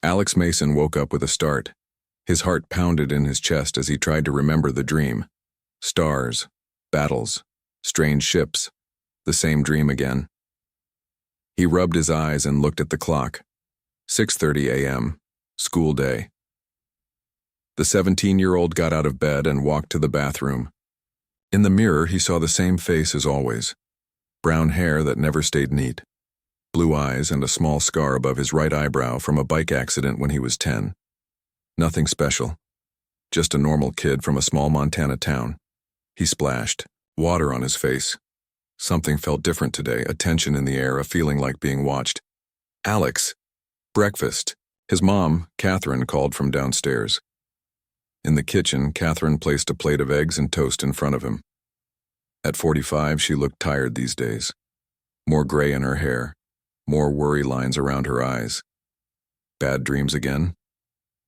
Alex Mason woke up with a start. His heart pounded in his chest as he tried to remember the dream. Stars, battles, strange ships, the same dream again. He rubbed his eyes and looked at the clock. 6:30 a.m., school day. The 17-year-old got out of bed and walked to the bathroom. In the mirror, he saw the same face as always. Brown hair that never stayed neat. Blue eyes and a small scar above his right eyebrow from a bike accident when he was 10. Nothing special. Just a normal kid from a small Montana town. He splashed, water on his face. Something felt different today, a tension in the air, a feeling like being watched. Alex. Breakfast. His mom, Catherine, called from downstairs. In the kitchen, Catherine placed a plate of eggs and toast in front of him. At 45, she looked tired these days. More gray in her hair, more worry lines around her eyes. Bad dreams again?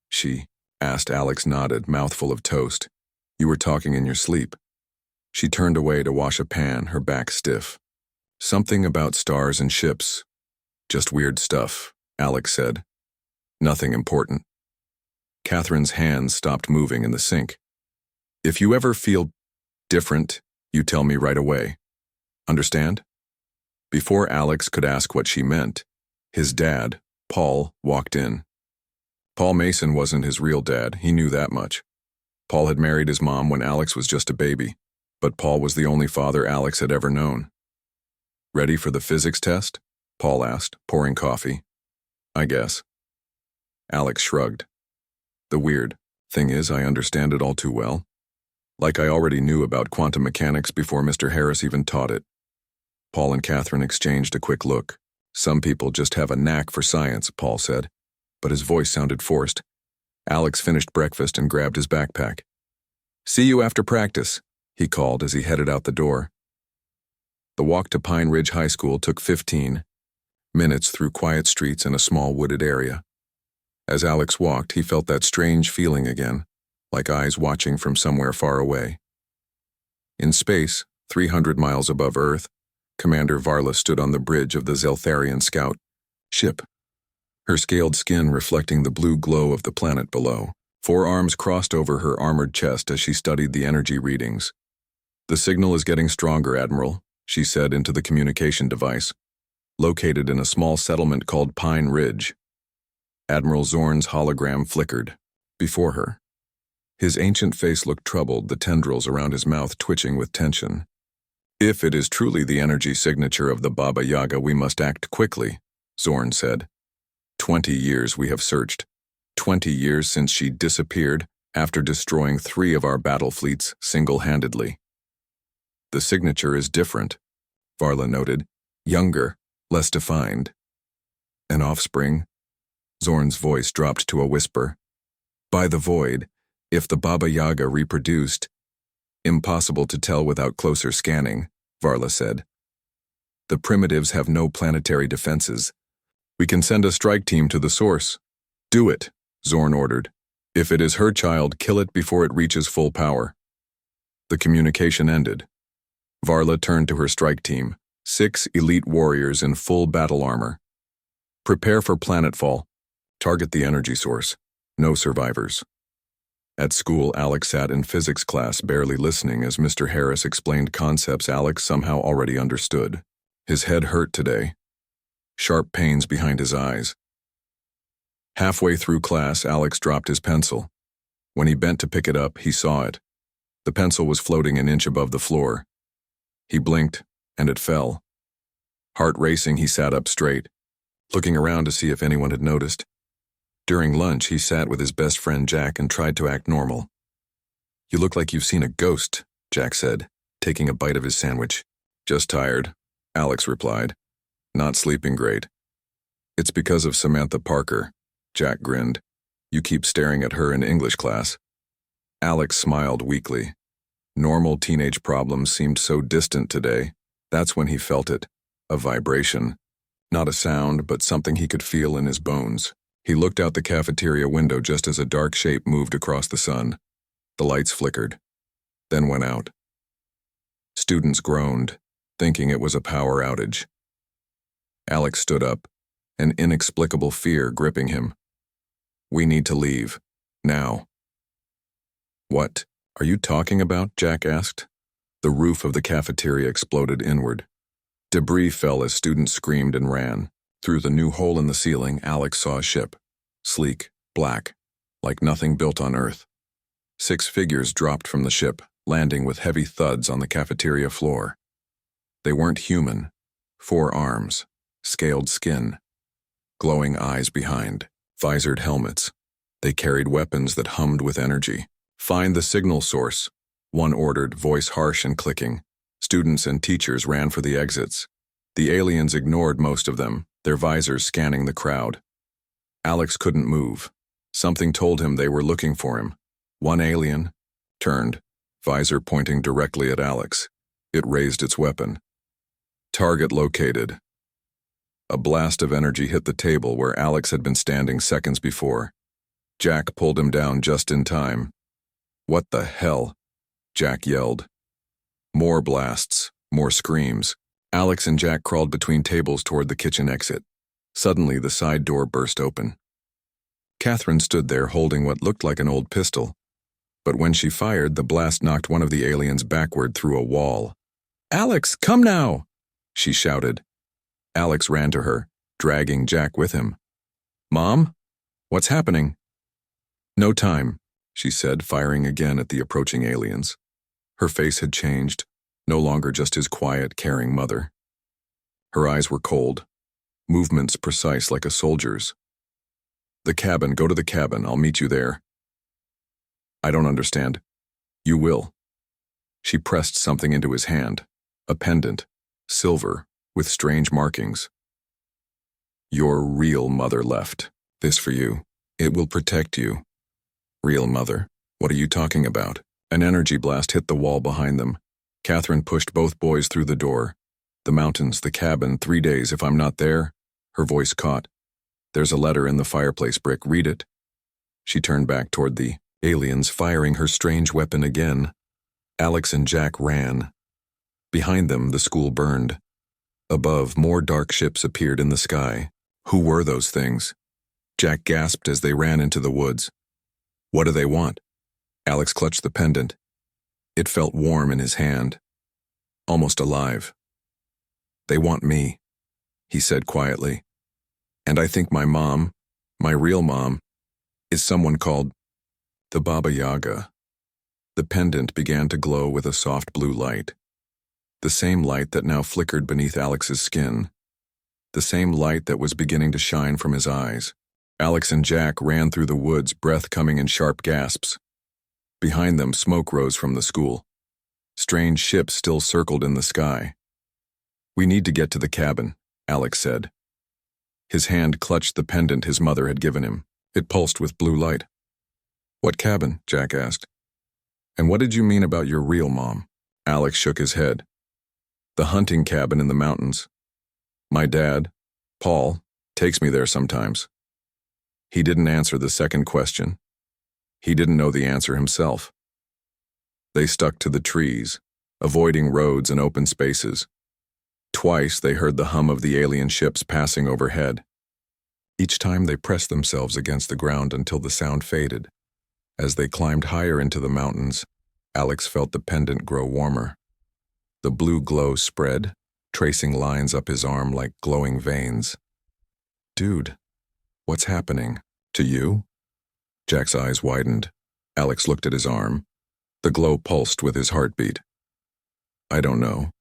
She asked. Alex nodded, mouthful of toast. You were talking in your sleep. She turned away to wash a pan, her back stiff. Something about stars and ships. Just weird stuff, Alex said. Nothing important. Catherine's hands stopped moving in the sink. If you ever feel different, you tell me right away. Understand? Before Alex could ask what she meant, his dad, Paul, walked in. Paul Mason wasn't his real dad, he knew that much. Paul had married his mom when Alex was just a baby, but Paul was the only father Alex had ever known. Ready for the physics test? Paul asked, pouring coffee. I guess. Alex shrugged. The weird thing is, I understand it all too well. Like I already knew about quantum mechanics before Mr. Harris even taught it. Paul and Catherine exchanged a quick look. Some people just have a knack for science, Paul said, but his voice sounded forced. Alex finished breakfast and grabbed his backpack. See you after practice, he called as he headed out the door. The walk to Pine Ridge High School took 15 minutes through quiet streets in a small wooded area. As Alex walked, he felt that strange feeling again, like eyes watching from somewhere far away. In space, 300 miles above Earth, Commander Varla stood on the bridge of the Zeltharian scout ship, her scaled skin reflecting the blue glow of the planet below. 4 arms crossed over her armored chest as she studied the energy readings. The signal is getting stronger, Admiral, she said into the communication device, located in a small settlement called Pine Ridge. Admiral Zorn's hologram flickered before her. His ancient face looked troubled, the tendrils around his mouth twitching with tension. If it is truly the energy signature of the Baba Yaga, we must act quickly, Zorn said. 20 years we have searched. 20 years since she disappeared after destroying 3 of our battle fleets single-handedly. The signature is different, Varla noted. Younger, less defined. An offspring? Zorn's voice dropped to a whisper. By the void, if the Baba Yaga reproduced. Impossible to tell without closer scanning, Varla said. The primitives have no planetary defenses. We can send a strike team to the source. Do it, Zorn ordered. If it is her child, kill it before it reaches full power. The communication ended. Varla turned to her strike team, 6 elite warriors in full battle armor. Prepare for planetfall. Target the energy source. No survivors. At school, Alex sat in physics class, barely listening as Mr. Harris explained concepts Alex somehow already understood. His head hurt today. Sharp pains behind his eyes. Halfway through class, Alex dropped his pencil. When he bent to pick it up, he saw it. The pencil was floating an inch above the floor. He blinked, and it fell. Heart racing, he sat up straight, looking around to see if anyone had noticed. During lunch, he sat with his best friend Jack and tried to act normal. You look like you've seen a ghost, Jack said, taking a bite of his sandwich. Just tired, Alex replied. Not sleeping great. It's because of Samantha Parker, Jack grinned. You keep staring at her in English class. Alex smiled weakly. Normal teenage problems seemed so distant today. That's when he felt it. A vibration. Not a sound, but something he could feel in his bones. He looked out the cafeteria window just as a dark shape moved across the sun. The lights flickered, then went out. Students groaned, thinking it was a power outage. Alex stood up, an inexplicable fear gripping him. We need to leave. Now. What are you talking about? Jack asked. The roof of the cafeteria exploded inward. Debris fell as students screamed and ran. Through the new hole in the ceiling, Alex saw a ship. Sleek, black, like nothing built on Earth. 6 figures dropped from the ship, landing with heavy thuds on the cafeteria floor. They weren't human. 4 arms, scaled skin, glowing eyes behind, visored helmets. They carried weapons that hummed with energy. Find the signal source, one ordered, voice harsh and clicking. Students and teachers ran for the exits. The aliens ignored most of them, their visors scanning the crowd. Alex couldn't move. Something told him they were looking for him. One alien turned, visor pointing directly at Alex. It raised its weapon. Target located. A blast of energy hit the table where Alex had been standing seconds before. Jack pulled him down just in time. What the hell? Jack yelled. More blasts, more screams. Alex and Jack crawled between tables toward the kitchen exit. Suddenly, the side door burst open. Catherine stood there holding what looked like an old pistol. But when she fired, the blast knocked one of the aliens backward through a wall. "Alex, come now!" she shouted. Alex ran to her, dragging Jack with him. "Mom? What's happening?" "No time," she said, firing again at the approaching aliens. Her face had changed, no longer just his quiet, caring mother. Her eyes were cold, movements precise like a soldier's. "The cabin, go to the cabin, I'll meet you there." "I don't understand." "You will." She pressed something into his hand, a pendant, silver, with strange markings. "Your real mother left. This for you. It will protect you." "Real mother? What are you talking about?" An energy blast hit the wall behind them. Catherine pushed both boys through the door. "The mountains, the cabin, 3 days if I'm not there." Her voice caught. "There's a letter in the fireplace brick. Read it." She turned back toward the aliens, firing her strange weapon again. Alex and Jack ran. Behind them, the school burned. Above, more dark ships appeared in the sky. Who were those things? Jack gasped as they ran into the woods. "What do they want?" Alex clutched the pendant. It felt warm in his hand, almost alive. "They want me," he said quietly. "And I think my mom, my real mom, is someone called the Baba Yaga." The pendant began to glow with a soft blue light. The same light that now flickered beneath Alex's skin. The same light that was beginning to shine from his eyes. Alex and Jack ran through the woods, breath coming in sharp gasps. Behind them, smoke rose from the school. Strange ships still circled in the sky. "We need to get to the cabin," Alex said. His hand clutched the pendant his mother had given him. It pulsed with blue light. "What cabin?" Jack asked. "And what did you mean about your real mom?" Alex shook his head. "The hunting cabin in the mountains. My dad, Paul, takes me there sometimes." He didn't answer the second question. He didn't know the answer himself. They stuck to the trees, avoiding roads and open spaces. Twice they heard the hum of the alien ships passing overhead. Each time they pressed themselves against the ground until the sound faded. As they climbed higher into the mountains, Alex felt the pendant grow warmer. The blue glow spread, tracing lines up his arm like glowing veins. "Dude, what's happening? To you?" Jack's eyes widened. Alex looked at his arm. The glow pulsed with his heartbeat. "I don't know."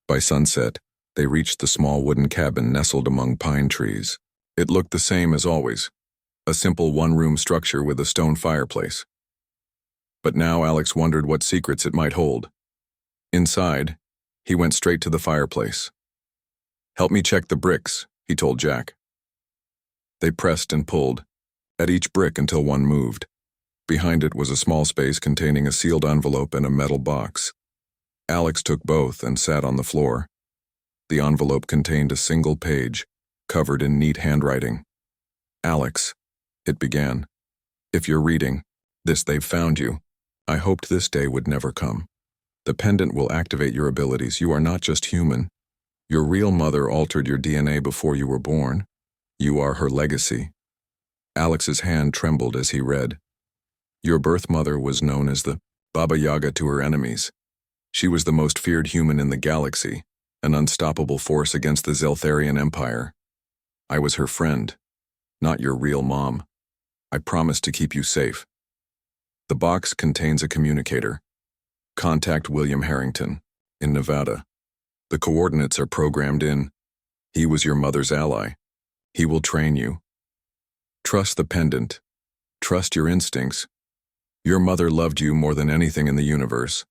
By sunset, they reached the small wooden cabin nestled among pine trees. It looked the same as always, a simple one-room structure with a stone fireplace. But now Alex wondered what secrets it might hold. Inside, he went straight to the fireplace. "Help me check the bricks," he told Jack. They pressed and pulled, at each brick until one moved. Behind it was a small space containing a sealed envelope and a metal box. Alex took both and sat on the floor. The envelope contained a single page, covered in neat handwriting. "Alex," it began, "if you're reading, they've found you. I hoped this day would never come. The pendant will activate your abilities. You are not just human. Your real mother altered your DNA before you were born. You are her legacy." Alex's hand trembled as he read. Your birth mother was known as the Baba Yaga to her enemies. She was the most feared human in the galaxy, an unstoppable force against the Zeltharian Empire. I was her friend, not your real mom. I promised to keep you safe. The box contains a communicator. Contact William Harrington, in Nevada. The coordinates are programmed in. He was your mother's ally. He will train you. Trust the pendant. Trust your instincts. Your mother loved you more than anything in the universe.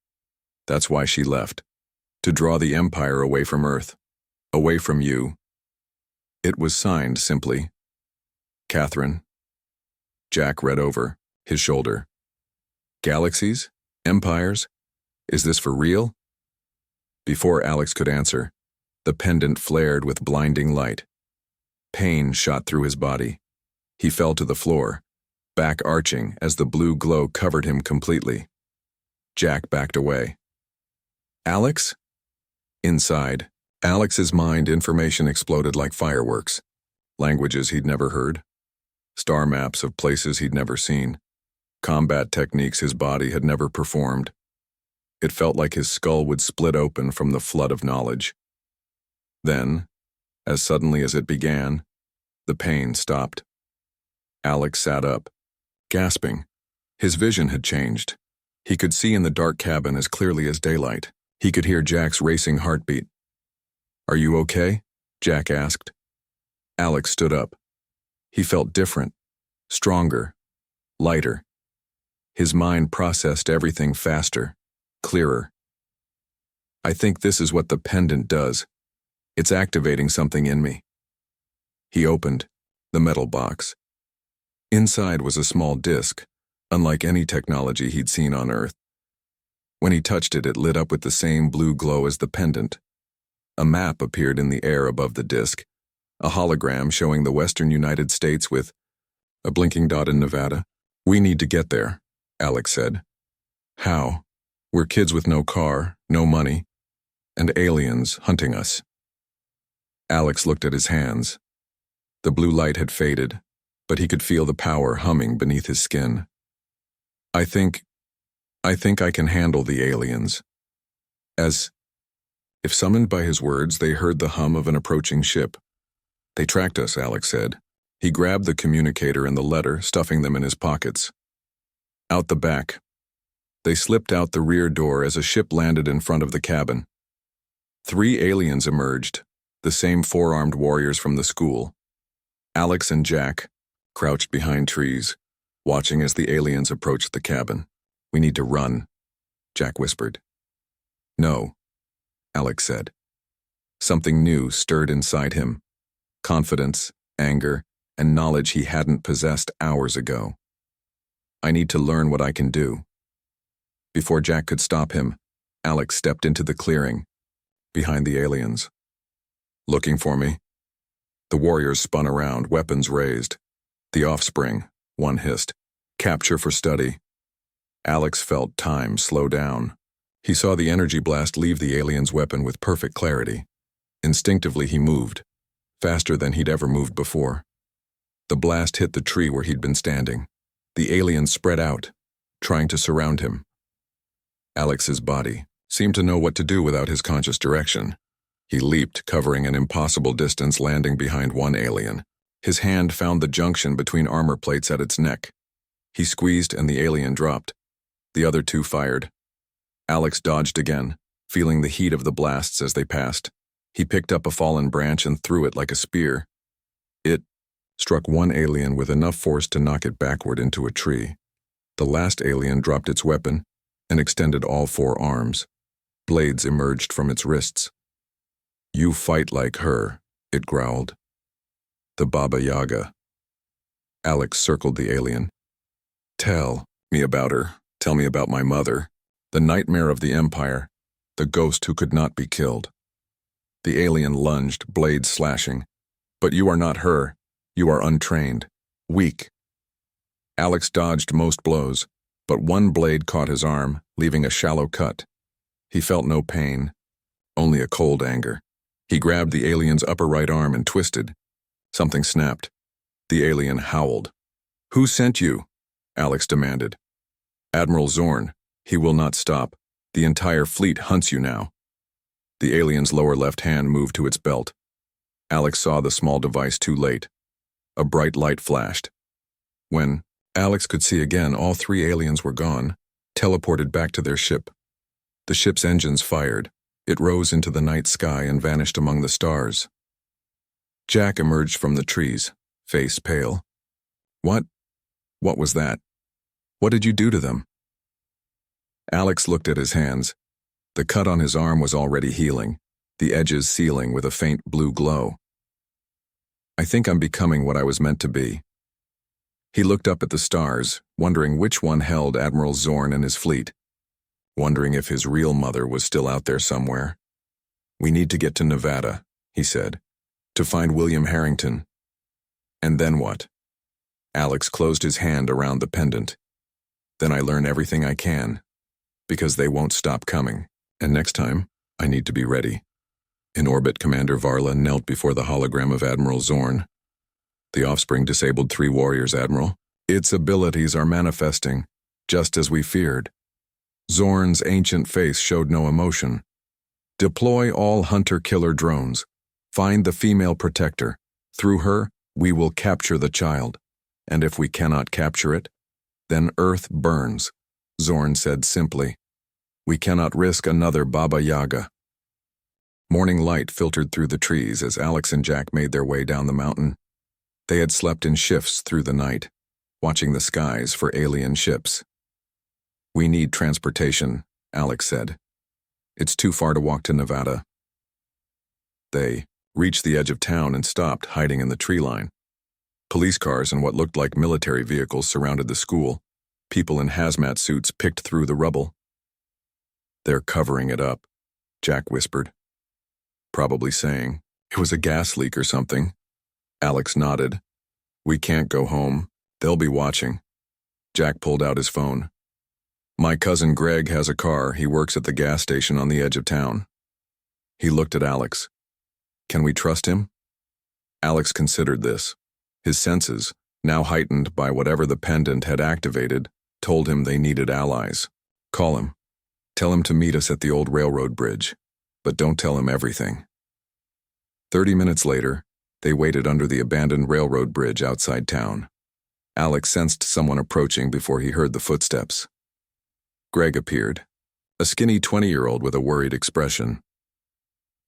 That's why she left. To draw the Empire away from Earth. Away from you. It was signed simply. Catherine. Jack read over his shoulder. Galaxies? Empires? Is this for real? Before Alex could answer, the pendant flared with blinding light. Pain shot through his body. He fell to the floor, back arching as the blue glow covered him completely. Jack backed away. Alex? Inside, Alex's mind information exploded like fireworks. Languages he'd never heard. Star maps of places he'd never seen. Combat techniques his body had never performed. It felt like his skull would split open from the flood of knowledge. Then, as suddenly as it began, the pain stopped. Alex sat up, gasping. His vision had changed. He could see in the dark cabin as clearly as daylight. He could hear Jack's racing heartbeat. Are you okay? Jack asked. Alex stood up. He felt different, stronger, lighter. His mind processed everything faster, clearer. I think this is what the pendant does. It's activating something in me. He opened the metal box. Inside was a small disc, unlike any technology he'd seen on Earth. When he touched it, it lit up with the same blue glow as the pendant. A map appeared in the air above the disc, a hologram showing the western United States with a blinking dot in Nevada. We need to get there, Alex said. How? We're kids with no car, no money, and aliens hunting us. Alex looked at his hands. The blue light had faded, but he could feel the power humming beneath his skin. I think I can handle the aliens. As if summoned by his words, they heard the hum of an approaching ship. They tracked us, Alex said. He grabbed the communicator and the letter, stuffing them in his pockets. Out the back. They slipped out the rear door as a ship landed in front of the cabin. 3 aliens emerged, the same 4-armed warriors from the school. Alex and Jack crouched behind trees, watching as the aliens approached the cabin. We need to run, Jack whispered. No, Alex said. Something new stirred inside him. Confidence, anger, and knowledge he hadn't possessed hours ago. I need to learn what I can do. Before Jack could stop him, Alex stepped into the clearing, behind the aliens. Looking for me? The warriors spun around, weapons raised. The offspring, one hissed. Capture for study. Alex felt time slow down. He saw the energy blast leave the alien's weapon with perfect clarity. Instinctively he moved, faster than he'd ever moved before. The blast hit the tree where he'd been standing. The alien spread out, trying to surround him. Alex's body seemed to know what to do without his conscious direction. He leaped, covering an impossible distance, landing behind one alien. His hand found the junction between armor plates at its neck. He squeezed and the alien dropped. The other 2 fired. Alex dodged again, feeling the heat of the blasts as they passed. He picked up a fallen branch and threw it like a spear. It struck one alien with enough force to knock it backward into a tree. The last alien dropped its weapon and extended all 4 arms. Blades emerged from its wrists. You fight like her, it growled. The Baba Yaga. Alex circled the alien. Tell me about her. Tell me about my mother. The nightmare of the Empire. The ghost who could not be killed. The alien lunged, blades slashing. But you are not her. You are untrained. Weak. Alex dodged most blows, but one blade caught his arm, leaving a shallow cut. He felt no pain, only a cold anger. He grabbed the alien's upper right arm and twisted. Something snapped. The alien howled. Who sent you? Alex demanded. Admiral Zorn. He will not stop. The entire fleet hunts you now. The alien's lower left hand moved to its belt. Alex saw the small device too late. A bright light flashed. When Alex could see again, all three aliens were gone, teleported back to their ship. The ship's engines fired. It rose into the night sky and vanished among the stars. Jack emerged from the trees, face pale. What was that? What did you do to them? Alex looked at his hands. The cut on his arm was already healing, the edges sealing with a faint blue glow. I think I'm becoming what I was meant to be. He looked up at the stars, wondering which one held Admiral Zorn and his fleet, wondering if his real mother was still out there somewhere. We need to get to Nevada, he said, to find William Harrington. And then what? Alex closed his hand around the pendant. Then I learn everything I can, because they won't stop coming, and next time, I need to be ready. In orbit, Commander Varla knelt before the hologram of Admiral Zorn. The offspring disabled 3 warriors, Admiral. Its abilities are manifesting, just as we feared. Zorn's ancient face showed no emotion. Deploy all hunter-killer drones. Find the female protector. Through her, we will capture the child. And if we cannot capture it, then Earth burns, Zorn said simply. We cannot risk another Baba Yaga. Morning light filtered through the trees as Alex and Jack made their way down the mountain. They had slept in shifts through the night, watching the skies for alien ships. We need transportation, Alex said. It's too far to walk to Nevada. They reached the edge of town and stopped, hiding in the tree line. Police cars and what looked like military vehicles surrounded the school. People in hazmat suits picked through the rubble. They're covering it up, Jack whispered. Probably saying, it was a gas leak or something. Alex nodded. We can't go home. They'll be watching. Jack pulled out his phone. My cousin Greg has a car. He works at the gas station on the edge of town. He looked at Alex. Can we trust him? Alex considered this. His senses, now heightened by whatever the pendant had activated, told him they needed allies. Call him. Tell him to meet us at the old railroad bridge, but don't tell him everything. 30 minutes later, they waited under the abandoned railroad bridge outside town. Alex sensed someone approaching before he heard the footsteps. Greg appeared, a skinny 20-year-old with a worried expression.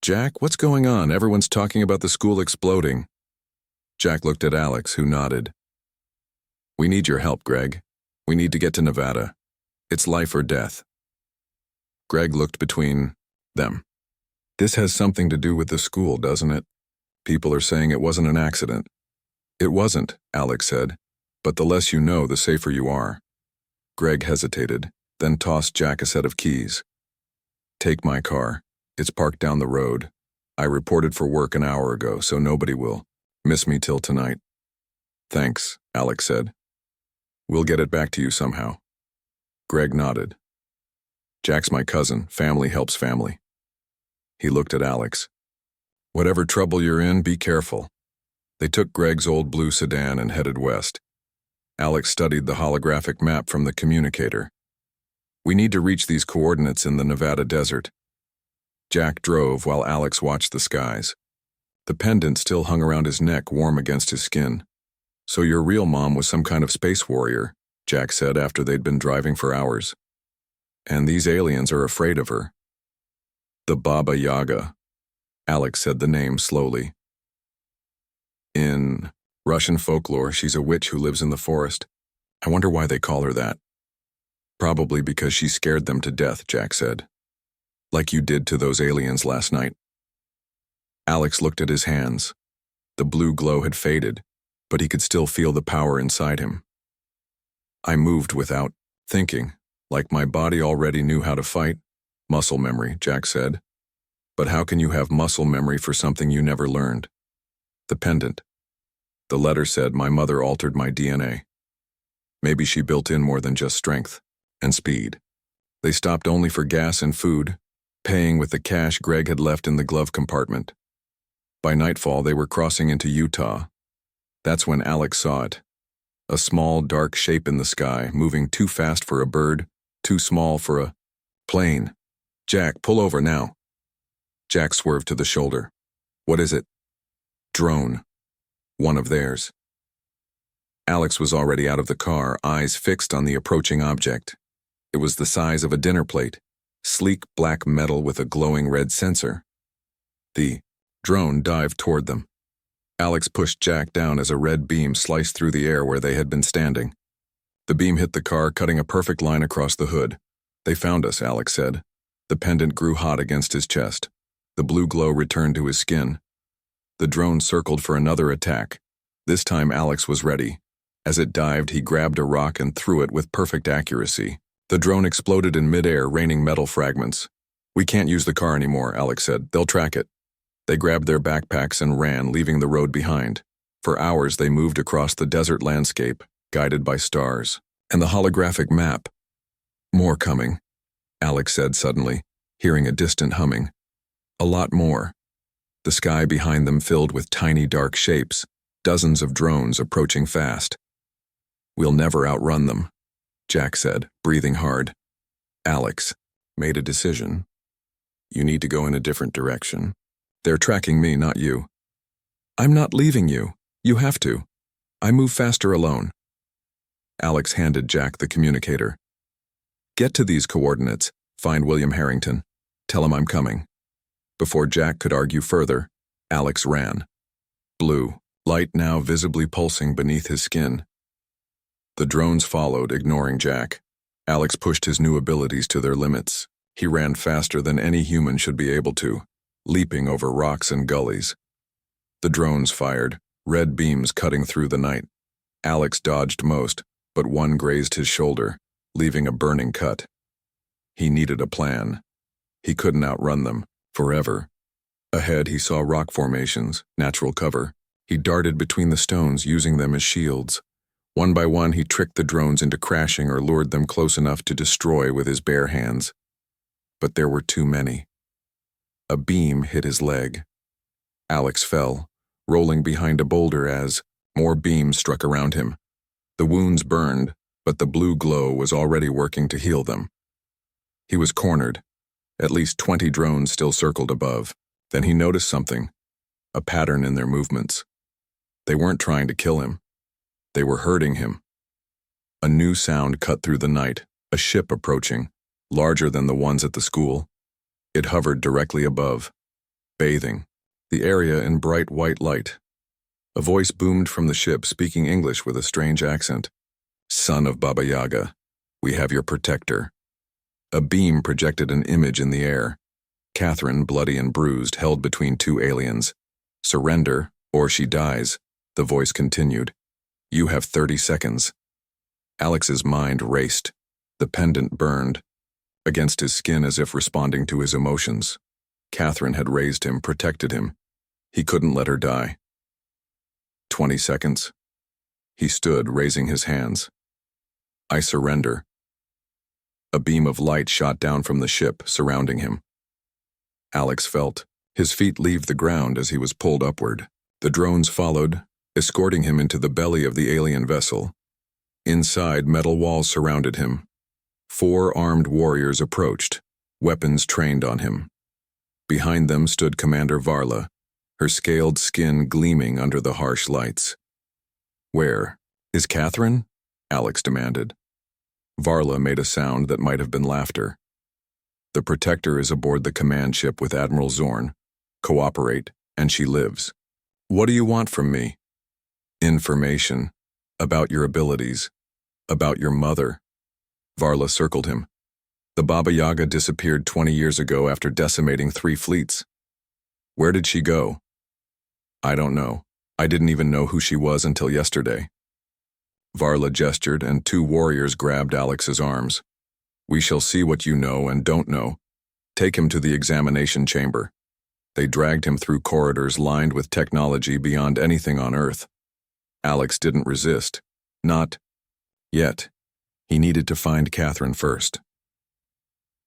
Jack, what's going on? Everyone's talking about the school exploding. Jack looked at Alex, who nodded. We need your help, Greg. We need to get to Nevada. It's life or death. Greg looked between them. This has something to do with the school, doesn't it? People are saying it wasn't an accident. It wasn't, Alex said, but the less you know, the safer you are. Greg hesitated, then tossed Jack a set of keys. Take my car. It's parked down the road. I reported for work an hour ago, so nobody will miss me till tonight. Thanks, Alex said. We'll get it back to you somehow. Greg nodded. Jack's my cousin. Family helps family. He looked at Alex. Whatever trouble you're in, be careful. They took Greg's old blue sedan and headed west. Alex studied the holographic map from the communicator. We need to reach these coordinates in the Nevada desert. Jack drove while Alex watched the skies. The pendant still hung around his neck, warm against his skin. So your real mom was some kind of space warrior, Jack said after they'd been driving for hours. And these aliens are afraid of her. The Baba Yaga. Alex said the name slowly. In Russian folklore, she's a witch who lives in the forest. I wonder why they call her that. Probably because she scared them to death, Jack said. Like you did to those aliens last night. Alex looked at his hands. The blue glow had faded, but he could still feel the power inside him. I moved without thinking, like my body already knew how to fight. Muscle memory, Jack said. But how can you have muscle memory for something you never learned? The pendant. The letter said my mother altered my DNA. Maybe she built in more than just strength and speed. They stopped only for gas and food, paying with the cash Greg had left in the glove compartment. By nightfall, they were crossing into Utah. That's when Alex saw it. A small, dark shape in the sky, moving too fast for a bird, too small for a plane. Jack, pull over now. Jack swerved to the shoulder. What is it? Drone. One of theirs. Alex was already out of the car, eyes fixed on the approaching object. It was the size of a dinner plate, sleek black metal with a glowing red sensor. The drone dived toward them. Alex pushed Jack down as a red beam sliced through the air where they had been standing. The beam hit the car, cutting a perfect line across the hood. They found us, Alex said. The pendant grew hot against his chest. The blue glow returned to his skin. The drone circled for another attack. This time Alex was ready. As it dived, he grabbed a rock and threw it with perfect accuracy. The drone exploded in midair, raining metal fragments. We can't use the car anymore, Alex said. They'll track it. They grabbed their backpacks and ran, leaving the road behind. For hours they moved across the desert landscape, guided by stars. And the holographic map. More coming, Alex said suddenly, hearing a distant humming. A lot more. The sky behind them filled with tiny dark shapes, dozens of drones approaching fast. We'll never outrun them, Jack said, breathing hard. Alex made a decision. You need to go in a different direction. They're tracking me, not you. I'm not leaving you. You have to. I move faster alone. Alex handed Jack the communicator. Get to these coordinates. Find William Harrington. Tell him I'm coming. Before Jack could argue further, Alex ran. Blue, light now visibly pulsing beneath his skin. The drones followed, ignoring Jack. Alex pushed his new abilities to their limits. He ran faster than any human should be able to, leaping over rocks and gullies. The drones fired, red beams cutting through the night. Alex dodged most, but one grazed his shoulder, leaving a burning cut. He needed a plan. He couldn't outrun them, forever. Ahead he saw rock formations, natural cover. He darted between the stones, using them as shields. One by one he tricked the drones into crashing or lured them close enough to destroy with his bare hands. But there were too many. A beam hit his leg. Alex fell, rolling behind a boulder as more beams struck around him. The wounds burned, but the blue glow was already working to heal them. He was cornered. At least 20 drones still circled above. Then he noticed something, a pattern in their movements. They weren't trying to kill him. They were hurting him. A new sound cut through the night, a ship approaching, larger than the ones at the school. It hovered directly above, bathing the area in bright white light. A voice boomed from the ship, speaking English with a strange accent. Son of Baba Yaga, we have your protector. A beam projected an image in the air. Catherine, bloody and bruised, held between two aliens. Surrender, or she dies, the voice continued. You have 30 seconds. Alex's mind raced. The pendant burned against his skin as if responding to his emotions. Catherine had raised him, protected him. He couldn't let her die. 20 seconds. He stood, raising his hands. I surrender. A beam of light shot down from the ship, surrounding him. Alex felt his feet leave the ground as he was pulled upward. The drones followed, escorting him into the belly of the alien vessel. Inside, metal walls surrounded him. 4 armed warriors approached, weapons trained on him. Behind them stood Commander Varla, her scaled skin gleaming under the harsh lights. Where is Catherine? Alex demanded. Varla made a sound that might have been laughter. The Protector is aboard the command ship with Admiral Zorn. Cooperate, and she lives. What do you want from me? Information. About your abilities. About your mother. Varla circled him. The Baba Yaga disappeared 20 years ago after decimating 3 fleets. Where did she go? I don't know. I didn't even know who she was until yesterday. Varla gestured, and 2 warriors grabbed Alex's arms. We shall see what you know and don't know. Take him to the examination chamber. They dragged him through corridors lined with technology beyond anything on Earth. Alex didn't resist. Not yet. He needed to find Catherine first.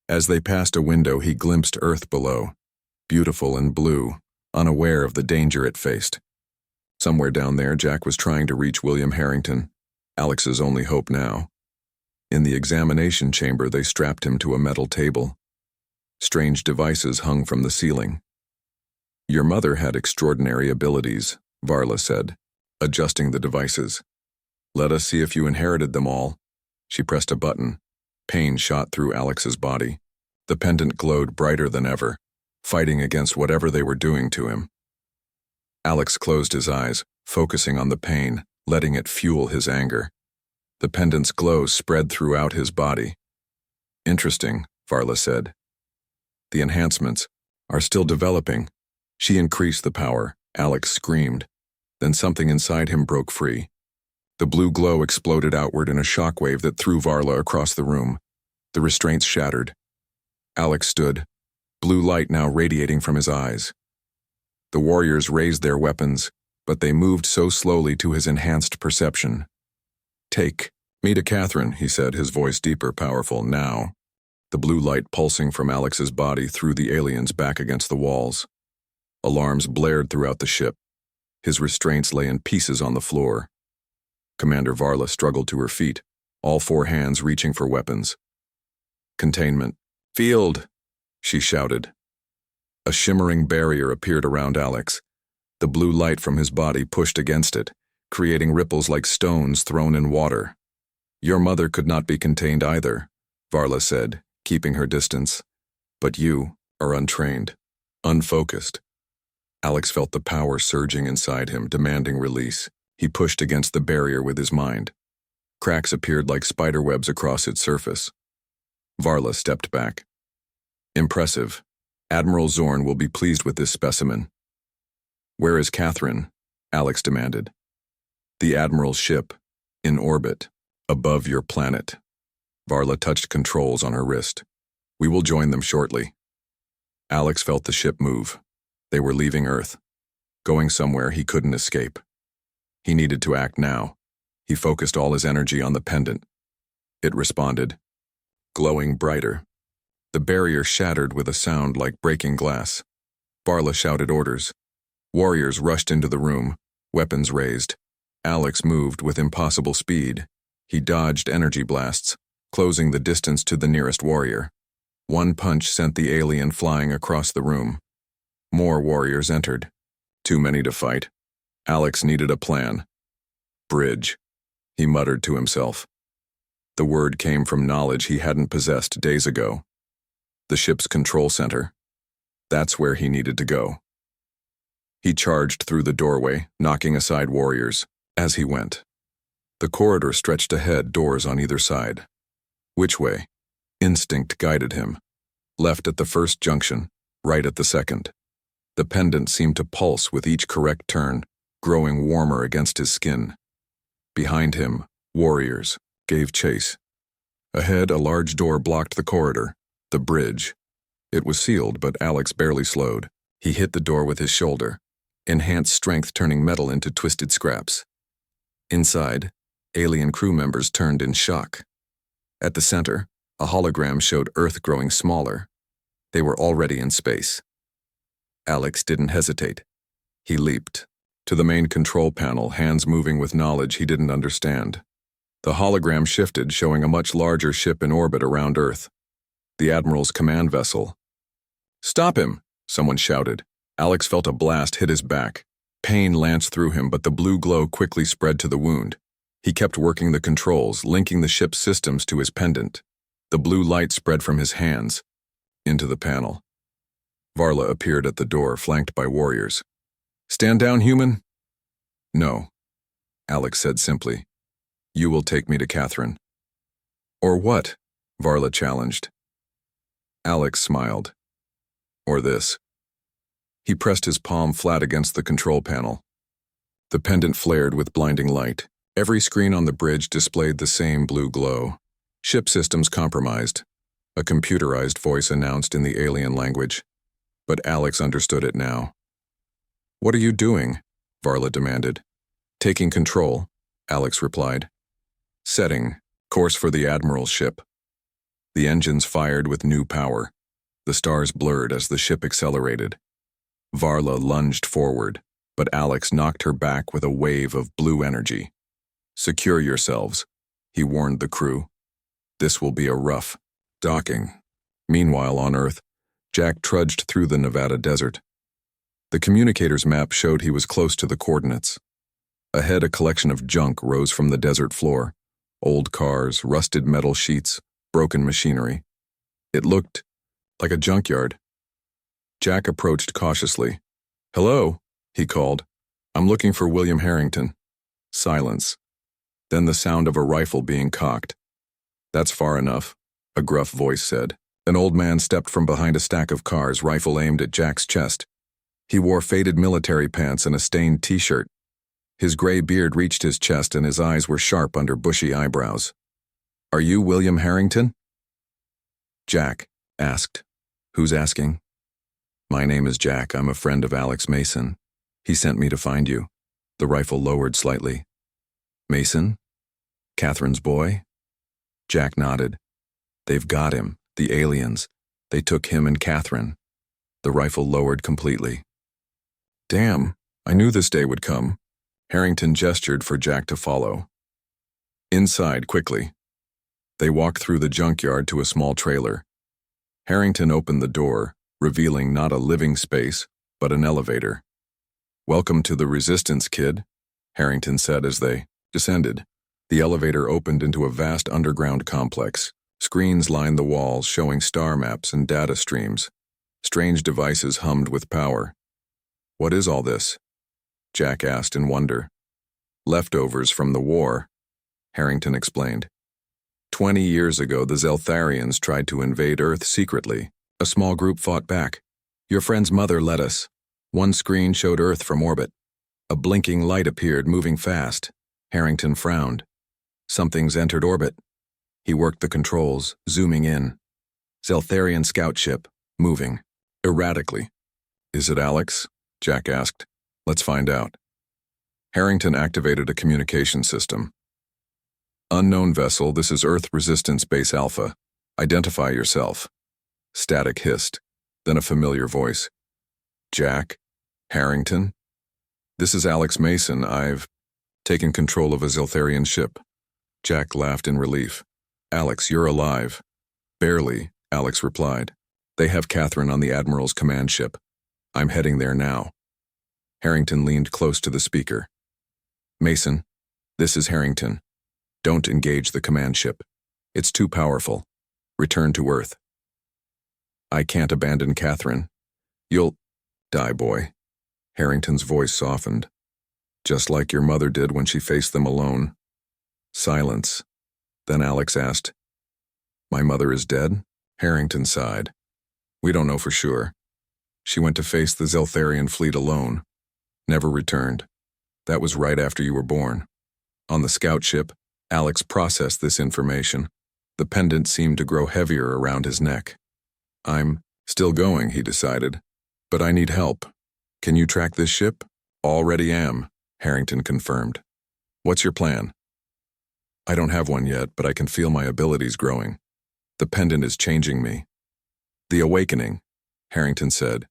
As they passed a window, he glimpsed Earth below, beautiful and blue, unaware of the danger it faced. Somewhere down there, Jack was trying to reach William Harrington. Alex's only hope now. In the examination chamber, they strapped him to a metal table. Strange devices hung from the ceiling. "Your mother had extraordinary abilities," Varla said, adjusting the devices. "Let us see if you inherited them all." She pressed a button. Pain shot through Alex's body. The pendant glowed brighter than ever, fighting against whatever they were doing to him. Alex closed his eyes, focusing on the pain, letting it fuel his anger. The pendant's glow spread throughout his body. "Interesting," Varla said. "The enhancements are still developing." She increased the power. Alex screamed. Then something inside him broke free. The blue glow exploded outward in a shockwave that threw Varla across the room. The restraints shattered. Alex stood, blue light now radiating from his eyes. The warriors raised their weapons, but they moved so slowly to his enhanced perception. "Take me to Catherine," he said, his voice deeper, powerful, now. The blue light pulsing from Alex's body threw the aliens back against the walls. Alarms blared throughout the ship. His restraints lay in pieces on the floor. Commander Varla struggled to her feet, all four hands reaching for weapons. "Containment. Field!" she shouted. A shimmering barrier appeared around Alex. The blue light from his body pushed against it, creating ripples like stones thrown in water. "Your mother could not be contained either," Varla said, keeping her distance. "But you are untrained, unfocused." Alex felt the power surging inside him, demanding release. He pushed against the barrier with his mind. Cracks appeared like spiderwebs across its surface. Varla stepped back. "Impressive. Admiral Zorn will be pleased with this specimen." "Where is Catherine?" Alex demanded. "The Admiral's ship, in orbit, above your planet." Varla touched controls on her wrist. "We will join them shortly." Alex felt the ship move. They were leaving Earth, going somewhere he couldn't escape. He needed to act now. He focused all his energy on the pendant. It responded, glowing brighter. The barrier shattered with a sound like breaking glass. Varla shouted orders. Warriors rushed into the room, weapons raised. Alex moved with impossible speed. He dodged energy blasts, closing the distance to the nearest warrior. One punch sent the alien flying across the room. More warriors entered. Too many to fight. Alex needed a plan. "Bridge," he muttered to himself. The word came from knowledge he hadn't possessed days ago. The ship's control center. That's where he needed to go. He charged through the doorway, knocking aside warriors. As he went, the corridor stretched ahead, doors on either side. Which way? Instinct guided him. Left at the first junction, right at the second. The pendant seemed to pulse with each correct turn, growing warmer against his skin. Behind him, warriors gave chase. Ahead, a large door blocked the corridor, the bridge. It was sealed, but Alex barely slowed. He hit the door with his shoulder, enhanced strength turning metal into twisted scraps. Inside, alien crew members turned in shock. At the center, a hologram showed Earth growing smaller. They were already in space. Alex didn't hesitate. He leaped to the main control panel, hands moving with knowledge he didn't understand. The hologram shifted, showing a much larger ship in orbit around Earth. The Admiral's command vessel. "Stop him!" someone shouted. Alex felt a blast hit his back. Pain lanced through him, but the blue glow quickly spread to the wound. He kept working the controls, linking the ship's systems to his pendant. The blue light spread from his hands into the panel. Varla appeared at the door, flanked by warriors. "Stand down, human?" "No," Alex said simply. "You will take me to Catherine." "Or what?" Varla challenged. Alex smiled. "Or this." He pressed his palm flat against the control panel. The pendant flared with blinding light. Every screen on the bridge displayed the same blue glow. "Ship systems compromised," a computerized voice announced in the alien language. But Alex understood it now. "What are you doing?" Varla demanded. "Taking control," Alex replied. "Setting course for the Admiral's ship." The engines fired with new power. The stars blurred as the ship accelerated. Varla lunged forward, but Alex knocked her back with a wave of blue energy. Secure yourselves, he warned the crew. This will be a rough docking. Meanwhile, on Earth, Jack trudged through the Nevada desert. The communicator's map showed he was close to the coordinates. Ahead, a collection of junk rose from the desert floor. Old cars, rusted metal sheets, broken machinery. It looked like a junkyard. Jack approached cautiously. "Hello," he called. "I'm looking for William Harrington." Silence. Then the sound of a rifle being cocked. "That's far enough," a gruff voice said. An old man stepped from behind a stack of cars, rifle aimed at Jack's chest. He wore faded military pants and a stained t-shirt. His gray beard reached his chest and his eyes were sharp under bushy eyebrows. "Are you William Harrington?" Jack asked. "Who's asking?" "My name is Jack. I'm a friend of Alex Mason. He sent me to find you." The rifle lowered slightly. "Mason? Catherine's boy?" Jack nodded. "They've got him, the aliens. They took him and Catherine." The rifle lowered completely. "Damn, I knew this day would come." Harrington gestured for Jack to follow. "Inside, quickly." They walked through the junkyard to a small trailer. Harrington opened the door, revealing not a living space, but an elevator. "Welcome to the Resistance, kid," Harrington said as they descended. The elevator opened into a vast underground complex. Screens lined the walls, showing star maps and data streams. Strange devices hummed with power. "What is all this?" Jack asked in wonder. "Leftovers from the war," Harrington explained. 20 years ago, the Zeltharians tried to invade Earth secretly. A small group fought back. Your friend's mother led us. One screen showed Earth from orbit. A blinking light appeared, moving fast. Harrington frowned. "Something's entered orbit." He worked the controls, zooming in. Zeltharian scout ship, moving, erratically. "Is it Alex?" Jack asked. "Let's find out." Harrington activated a communication system. "Unknown vessel, this is Earth Resistance Base Alpha. Identify yourself." Static hissed, then a familiar voice. "Jack? Harrington? This is Alex Mason. I've taken control of a Zeltharian ship." Jack laughed in relief. "Alex, you're alive." "Barely," Alex replied. "They have Catherine on the Admiral's command ship. I'm heading there now." Harrington leaned close to the speaker. "Mason, this is Harrington. Don't engage the command ship. It's too powerful. Return to Earth." "I can't abandon Catherine. You'll die, boy." Harrington's voice softened. "Just like your mother did when she faced them alone." Silence. Then Alex asked, "My mother is dead?" Harrington sighed. "We don't know for sure. She went to face the Zeltharian fleet alone. Never returned. That was right after you were born." On the scout ship, Alex processed this information. The pendant seemed to grow heavier around his neck. "I'm still going," he decided. "But I need help. Can you track this ship?" "Already am," Harrington confirmed. "What's your plan?" "I don't have one yet, but I can feel my abilities growing. The pendant is changing me." "The awakening," Harrington said.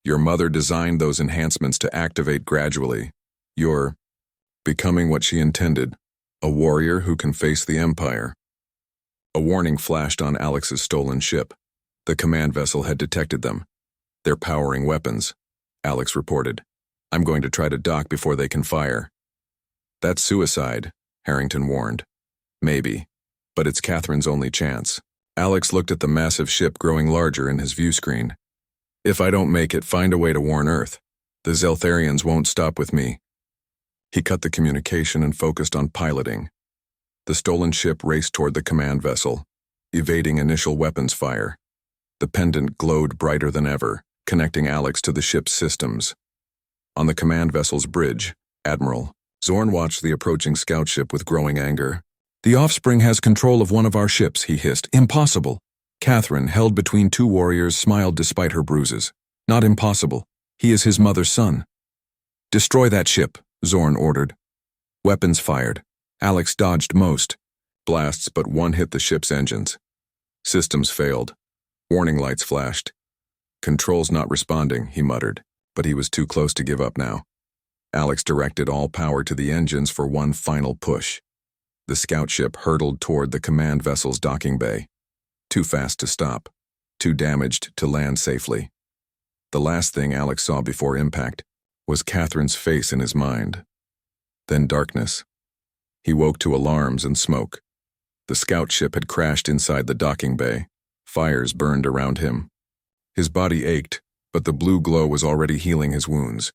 "Your mother designed those enhancements to activate gradually. You're becoming what she intended, a warrior who can face the Empire." A warning flashed on Alex's stolen ship. The command vessel had detected them. "They're powering weapons," Alex reported. "I'm going to try to dock before they can fire." "That's suicide," Harrington warned. "Maybe, but it's Catherine's only chance." Alex looked at the massive ship growing larger in his view screen. "If I don't make it, find a way to warn Earth. The Zeltharians won't stop with me." He cut the communication and focused on piloting. The stolen ship raced toward the command vessel, evading initial weapons fire. The pendant glowed brighter than ever, connecting Alex to the ship's systems. On the command vessel's bridge, Admiral Zorn watched the approaching scout ship with growing anger. "The offspring has control of one of our ships," he hissed. "Impossible." Catherine, held between two warriors, smiled despite her bruises. "Not impossible. He is his mother's son." "Destroy that ship," Zorn ordered. Weapons fired. Alex dodged most. Blasts but one hit the ship's engines. Systems failed. Warning lights flashed. "Controls not responding," he muttered, but he was too close to give up now. Alex directed all power to the engines for one final push. The scout ship hurtled toward the command vessel's docking bay. Too fast to stop, too damaged to land safely. The last thing Alex saw before impact was Catherine's face in his mind. Then darkness. He woke to alarms and smoke. The scout ship had crashed inside the docking bay. Fires burned around him. His body ached, but the blue glow was already healing his wounds.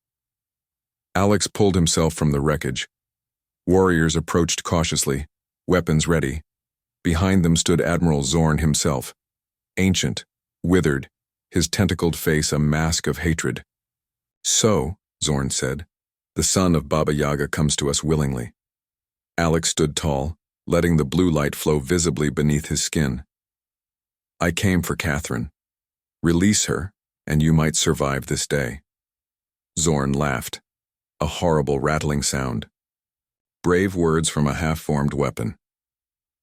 Alex pulled himself from the wreckage. Warriors approached cautiously, weapons ready. Behind them stood Admiral Zorn himself, ancient, withered, his tentacled face a mask of hatred. "So," Zorn said, "the son of Baba Yaga comes to us willingly." Alex stood tall, letting the blue light flow visibly beneath his skin. "I came for Catherine. Release her, and you might survive this day." Zorn laughed, a horrible rattling sound. Brave words from a half-formed weapon.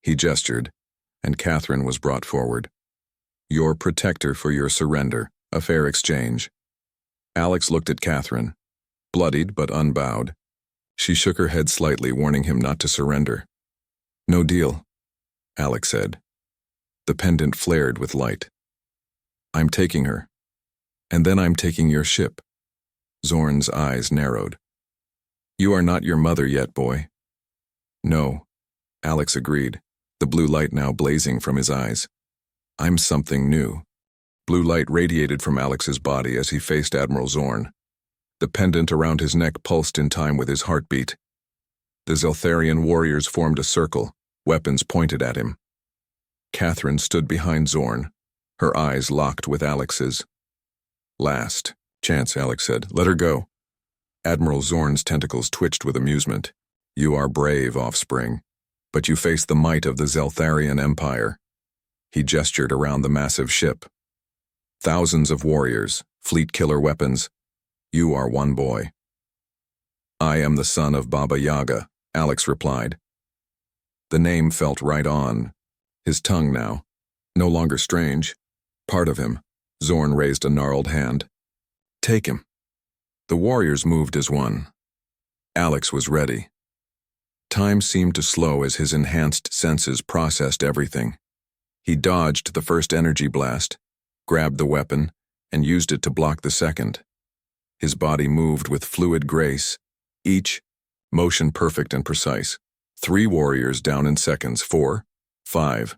He gestured, and Catherine was brought forward. "Your protector for your surrender, a fair exchange." Alex looked at Catherine, bloodied but unbowed. She shook her head slightly, warning him not to surrender. "No deal," Alex said. The pendant flared with light. "I'm taking her. And then I'm taking your ship." Zorn's eyes narrowed. "You are not your mother yet, boy." "No," Alex agreed, the blue light now blazing from his eyes. "I'm something new." Blue light radiated from Alex's body as he faced Admiral Zorn. The pendant around his neck pulsed in time with his heartbeat. The Zeltharian warriors formed a circle, weapons pointed at him. Catherine stood behind Zorn, her eyes locked with Alex's. "Last chance," Alex said. "Let her go." Admiral Zorn's tentacles twitched with amusement. "You are brave, offspring, but you face the might of the Zeltharian Empire." He gestured around the massive ship. "Thousands of warriors, fleet killer weapons. You are one boy." "I am the son of Baba Yaga," Alex replied. The name felt right on. His tongue now, no longer strange, part of him. Zorn raised a gnarled hand. "Take him." The warriors moved as one. Alex was ready. Time seemed to slow as his enhanced senses processed everything. He dodged the first energy blast, grabbed the weapon, and used it to block the second. His body moved with fluid grace, each motion perfect and precise. 3 warriors down in seconds, 4, 5.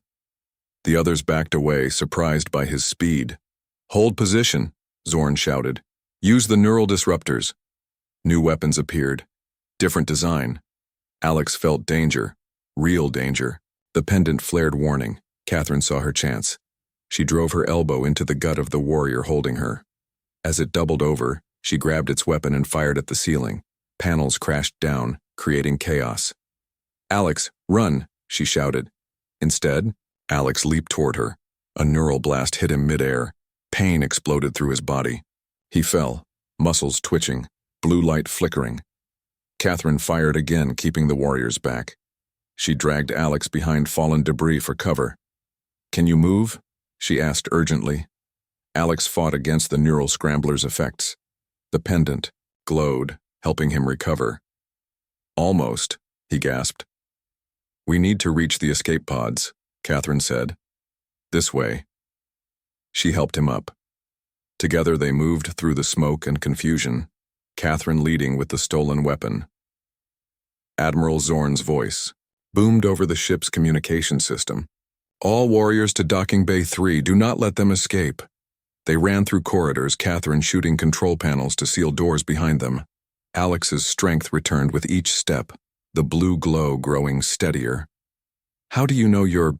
The others backed away, surprised by his speed. "Hold position," Zorn shouted. "Use the neural disruptors." New weapons appeared. Different design. Alex felt danger. Real danger. The pendant flared warning. Catherine saw her chance. She drove her elbow into the gut of the warrior holding her. As it doubled over, she grabbed its weapon and fired at the ceiling. Panels crashed down, creating chaos. "Alex, run," she shouted. Instead, Alex leaped toward her. A neural blast hit him midair. Pain exploded through his body. He fell, muscles twitching, blue light flickering. Catherine fired again, keeping the warriors back. She dragged Alex behind fallen debris for cover. "Can you move?" she asked urgently. Alex fought against the neural scrambler's effects. The pendant glowed, helping him recover. "Almost," he gasped. "We need to reach the escape pods," Catherine said. "This way." She helped him up. Together they moved through the smoke and confusion, Catherine leading with the stolen weapon. Admiral Zorn's voice boomed over the ship's communication system. "All warriors to Docking Bay 3, do not let them escape." They ran through corridors, Catherine shooting control panels to seal doors behind them. Alex's strength returned with each step, the blue glow growing steadier. "How do you know your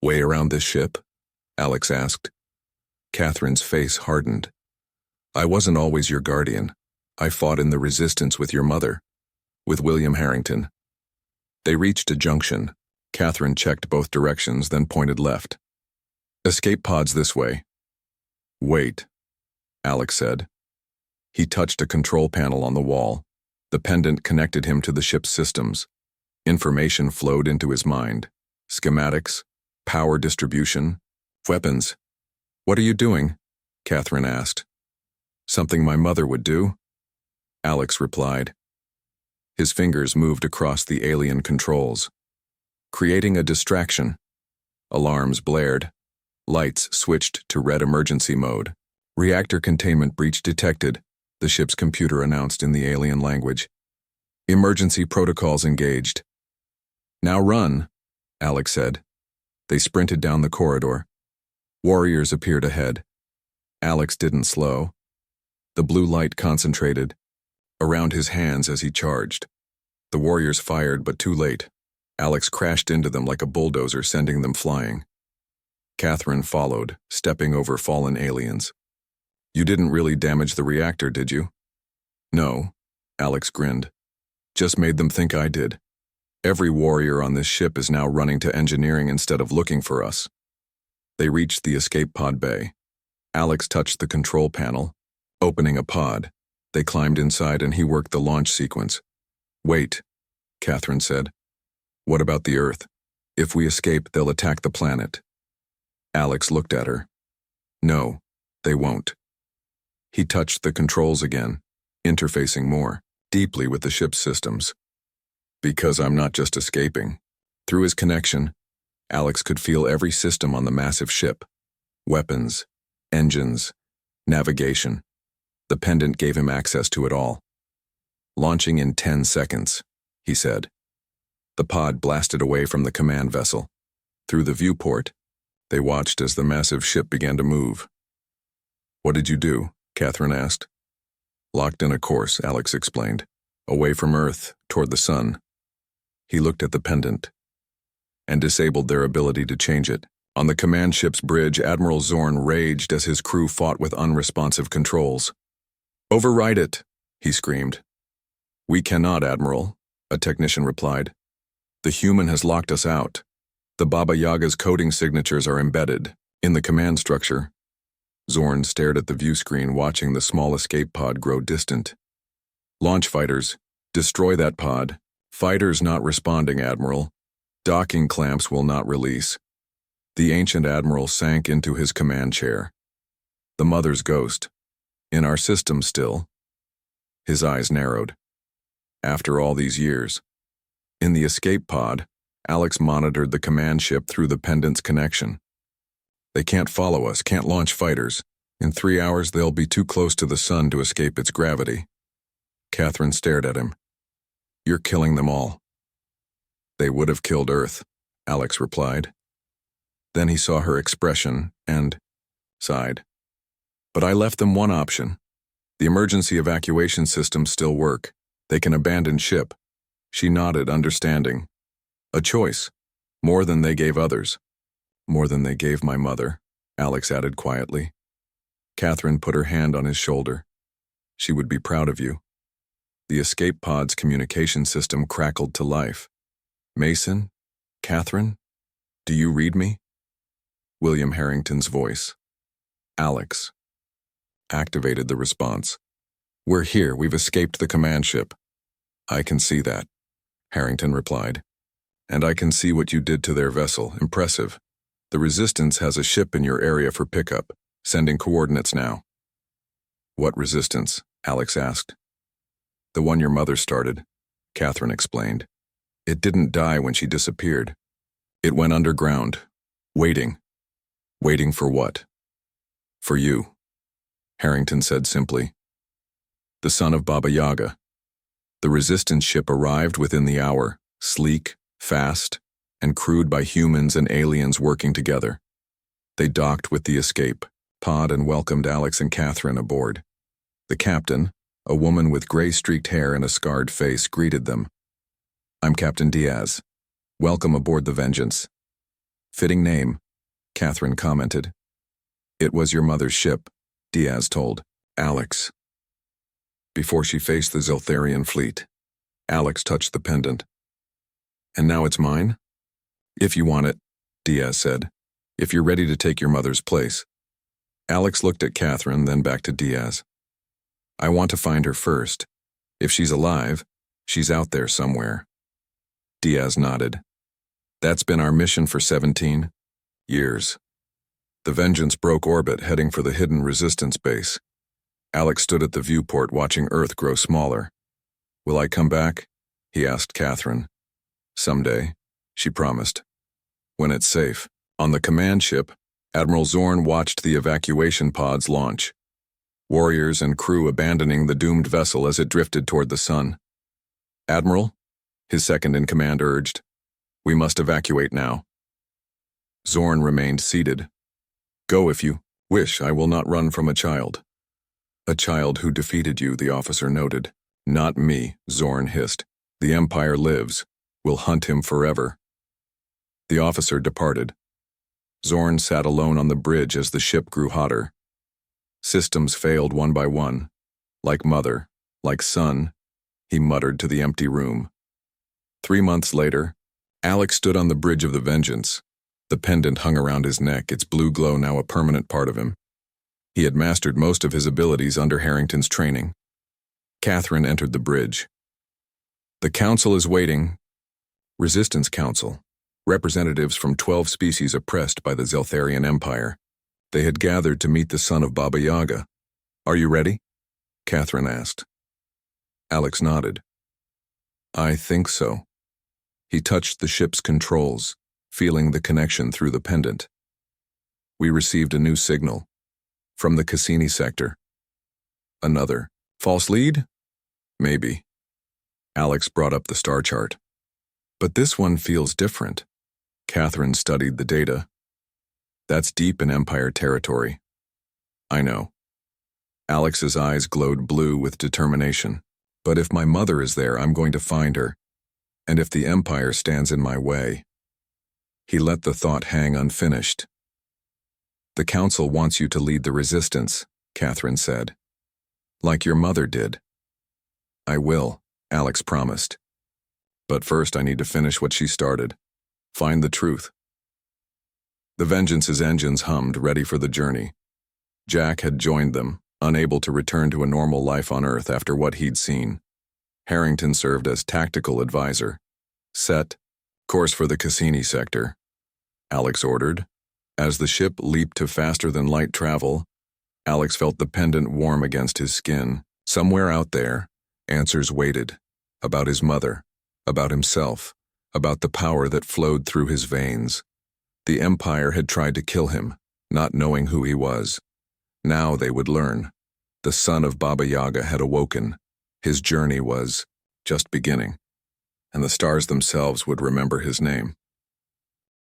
way around this ship?" Alex asked. Catherine's face hardened. "I wasn't always your guardian. I fought in the resistance with your mother, with William Harrington." They reached a junction. Catherine checked both directions, then pointed left. "Escape pods this way." "Wait," Alex said. He touched a control panel on the wall. The pendant connected him to the ship's systems. Information flowed into his mind. Schematics, power distribution, weapons. "What are you doing?" Catherine asked. "Something my mother would do," Alex replied. His fingers moved across the alien controls, creating a distraction. Alarms blared. Lights switched to red emergency mode. Reactor containment breach detected, the ship's computer announced in the alien language. Emergency protocols engaged. Now run, Alex said. They sprinted down the corridor. Warriors appeared ahead. Alex didn't slow. The blue light concentrated around his hands as he charged. The warriors fired, but too late. Alex crashed into them like a bulldozer, sending them flying. Catherine followed, stepping over fallen aliens. You didn't really damage the reactor, did you? No, Alex grinned. Just made them think I did. Every warrior on this ship is now running to engineering instead of looking for us. They reached the escape pod bay. Alex touched the control panel, opening a pod. They climbed inside and he worked the launch sequence. Wait, Catherine said. What about the Earth? If we escape, they'll attack the planet. Alex looked at her. No, they won't. He touched the controls again, interfacing more deeply with the ship's systems. Because I'm not just escaping. Through his connection, Alex could feel every system on the massive ship. Weapons, engines, navigation. The pendant gave him access to it all. Launching in 10 seconds, he said. The pod blasted away from the command vessel. Through the viewport, they watched as the massive ship began to move. What did you do? Catherine asked. Locked in a course, Alex explained. Away from Earth, toward the sun. He looked at the pendant and disabled their ability to change it. On the command ship's bridge, Admiral Zorn raged as his crew fought with unresponsive controls. Override it, he screamed. We cannot, Admiral, a technician replied. The human has locked us out. The Baba Yaga's coding signatures are embedded in the command structure. Zorn stared at the view screen, watching the small escape pod grow distant. Launch fighters, destroy that pod. Fighters not responding, Admiral. Docking clamps will not release. The ancient admiral sank into his command chair. The mother's ghost. In our system still. His eyes narrowed. After all these years. In the escape pod, Alex monitored the command ship through the pendant's connection. They can't follow us, can't launch fighters. In 3 hours, they'll be too close to the sun to escape its gravity. Catherine stared at him. You're killing them all. They would have killed Earth, Alex replied. Then he saw her expression and sighed. But I left them one option. The emergency evacuation systems still work. They can abandon ship. She nodded, understanding. A choice. More than they gave others. More than they gave my mother, Alex added quietly. Catherine put her hand on his shoulder. She would be proud of you. The escape pod's communication system crackled to life. Mason? Catherine? Do you read me? William Harrington's voice. Alex. Activated the response. We're here, we've escaped the command ship. I can see that, Harrington replied. And I can see what you did to their vessel, impressive. The Resistance has a ship in your area for pickup, sending coordinates now. What Resistance? Alex asked. The one your mother started, Catherine explained. It didn't die when she disappeared. It went underground, waiting. Waiting for what? For you, Harrington said simply. The son of Baba Yaga. The Resistance ship arrived within the hour, sleek, fast, and crewed by humans and aliens working together. They docked with the escape pod and welcomed Alex and Catherine aboard. The captain, a woman with gray-streaked hair and a scarred face, greeted them. I'm Captain Diaz. Welcome aboard the Vengeance. Fitting name, Catherine commented. It was your mother's ship, Diaz told Alex. Before she faced the Zeltharian fleet, Alex touched the pendant. And now it's mine? If you want it, Diaz said. If you're ready to take your mother's place. Alex looked at Catherine, then back to Diaz. I want to find her first. If she's alive, she's out there somewhere. Diaz nodded. That's been our mission for 17 years. The Vengeance broke orbit, heading for the hidden Resistance base. Alex stood at the viewport, watching Earth grow smaller. Will I come back? he asked Catherine. Someday, she promised. When it's safe. On the command ship, Admiral Zorn watched the evacuation pods launch, warriors and crew abandoning the doomed vessel as it drifted toward the sun. Admiral, his second-in-command urged, we must evacuate now. Zorn remained seated. Go if you wish, I will not run from a child. A child who defeated you, the officer noted. Not me, Zorn hissed. The Empire lives. We'll hunt him forever. The officer departed. Zorn sat alone on the bridge as the ship grew hotter. Systems failed one by one. Like mother, like son, he muttered to the empty room. 3 months later, Alex stood on the bridge of the Vengeance. The pendant hung around his neck, its blue glow now a permanent part of him. He had mastered most of his abilities under Harrington's training. Catherine entered the bridge. The Council is waiting. Resistance Council. Representatives from 12 species oppressed by the Zeltharian Empire. They had gathered to meet the son of Baba Yaga. Are you ready? Catherine asked. Alex nodded. I think so. He touched the ship's controls, feeling the connection through the pendant. We received a new signal. From the Cassini sector. Another. False lead? Maybe. Alex brought up the star chart. But this one feels different. Catherine studied the data. That's deep in Empire territory. I know. Alex's eyes glowed blue with determination. But if my mother is there, I'm going to find her. And if the Empire stands in my way. He let the thought hang unfinished. The Council wants you to lead the resistance, Catherine said. Like your mother did. I will, Alex promised. But first I need to finish what she started. Find the truth. The Vengeance's engines hummed, ready for the journey. Jack had joined them, unable to return to a normal life on Earth after what he'd seen. Harrington served as tactical advisor. Set course for the Cassini sector, Alex ordered. As the ship leaped to faster-than-light travel, Alex felt the pendant warm against his skin. Somewhere out there, answers waited. About his mother, about himself, about the power that flowed through his veins. The Empire had tried to kill him, not knowing who he was. Now they would learn. The son of Baba Yaga had awoken. His journey was just beginning, and the stars themselves would remember his name.